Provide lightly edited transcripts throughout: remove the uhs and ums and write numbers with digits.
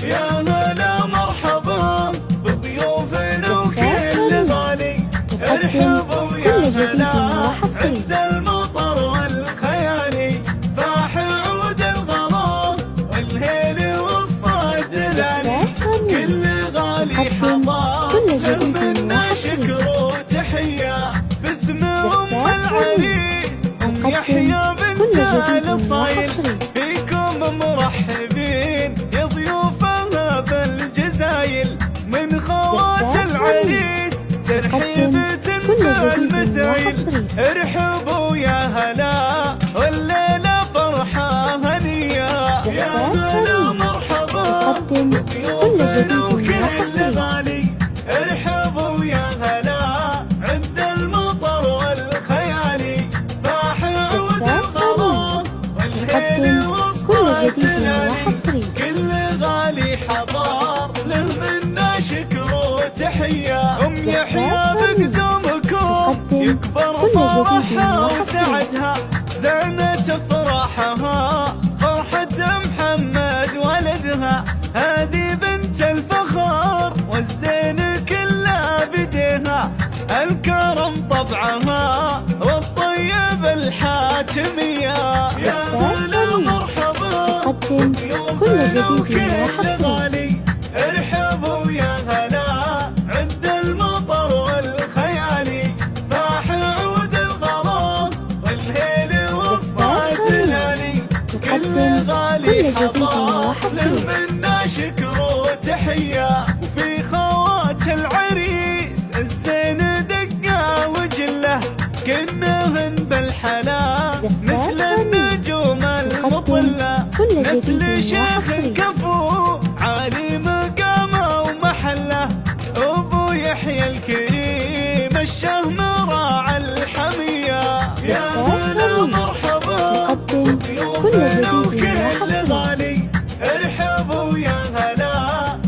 يا هلا مرحبا بضيوفنا وكل غالي، ارحبوا يا هلا عند المطر والخيالي، فاح عود الغلا والهيل وسط الدلالي، كل غالي حضر منا شكر وتحية باسم ام العريس ام يحيى بنت الصايل، فيكم مرحبين يا ضيوفنا بالجزايل، من خوات العريس ترحيبة بالمثايل، ارحبوا يا هلا والليلة فرحة هنية، يا هلا مرحبا بضيوفنا وكل غالي، ارحبوا يا هلا عند المطر والخيالي، فاح عود الغلا والهيل وسط الدلالي، كل غالي حضر له منا شكر وتحية، ام يحيى بقدومكم يكبر فرحها وسعدها، زانت افراحها فرحة محمد ولدها، هذه بنت الفخر والزين كله بديها، الكرم طبعها والطيب الحاتمية، يا هلا مرحبا بضيوفنا وكل غالي، ارحبوا يا هلا عند المطر والخيالي، فاح عود الغلا والهيل وسط الدلالي، كل غالي حضر له منا شكر وتحية، وفي خوات العريس الزين دقة وجله، كنهن بالحلا مثل النجوم المطلة، نسل شيخ كفو عالي مقامه ومحله، ابو يحيى الكريم الشهم راعى الحمية، يا هلا مرحبا بضيوفنا وكل غالي، ارحبوا يا هلا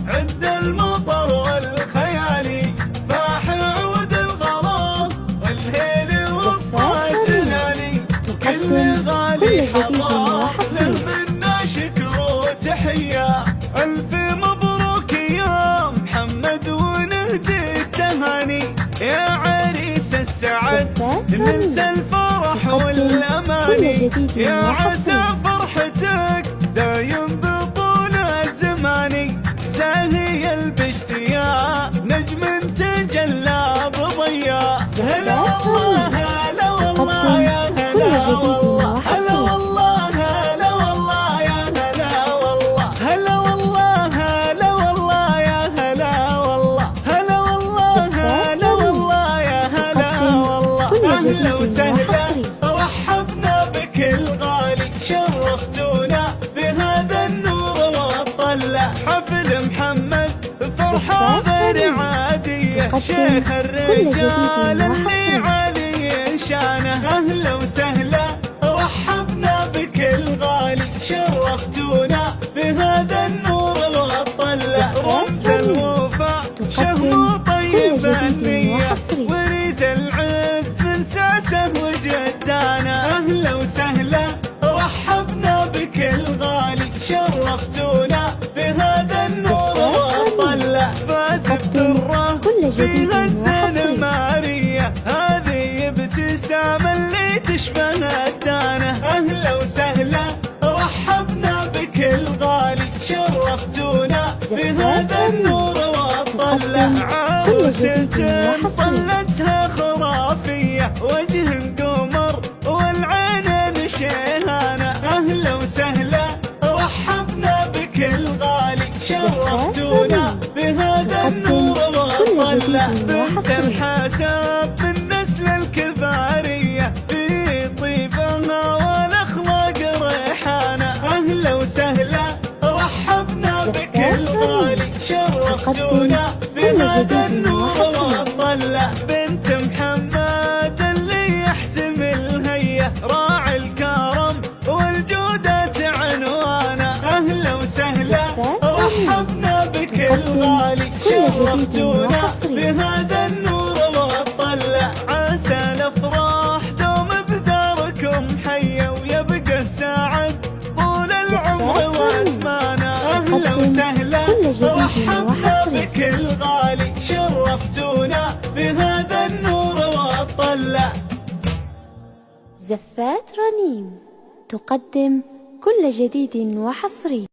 عند المطر والخيالي، فاح عود الغلا والهيل وسط الدلالي، كل غالي حضر له منا شكر وتحية، الف مبروك يا محمد ونهدي التهاني، يا عريس السعد نلت الفرح والاماني، يا عسى فرحتك دايم بطول الزماني، زاهي البشتياء نجم تجلى بضياء، هلا والله هلا والله يا هلا والله، هلا والله هلا والله يا هلا والله، هلا والله هلا والله يا هلا والله، هلا والله هلا والله يا هلا والله، اهلا وسهلا رحبنا بك الغالي، شرفتونا بهذا النور والطلة، حفل محمد فرحة غير عادية، شيخ الرجال اللي علي شانه، اهلا وسهلا رحبنا بك الغالي، شرفتونا بهذا النور والطلة، رمز الوفا شهم طيب النية، وريد العز من ساسه وجدانا، اهلا وسهلا رحبنا بك الغالي، شرفتونا بهذا النور والطلة، فاز بدره فيها الزين مارية، هذه ابتسامة اللي تشبه الدانة، اهلا وسهلا رحبنا بك الغالي، شرفتونا بهذا النور والطلة، عروسة طلتها خرافية، وجه قمر والعين شيهانة، اهلا وسهلا رحبنا بك الغالي، شرفتونا بهذا النور والطلة، بنت الحساب بالنسل الكبارية، في طيبها والاخلاق ريحانة، اهلا وسهلا رحبنا بك الغالي، شرفتونا بهذا النور والطلة، بنت محمد اللي يحتمل هي، راعي الكرم والجودة عنوانه، اهلا وسهلا رحبنا بك الغالي، شرفتونا بهذا النور والطلة، عسى الافراح دوم بداركم حية، ويبقى السعد طول العمر جديد وحصري. بك الغالي شرفتونا بهذا النور والطلة. زفات رنيم تقدم كل جديد وحصري.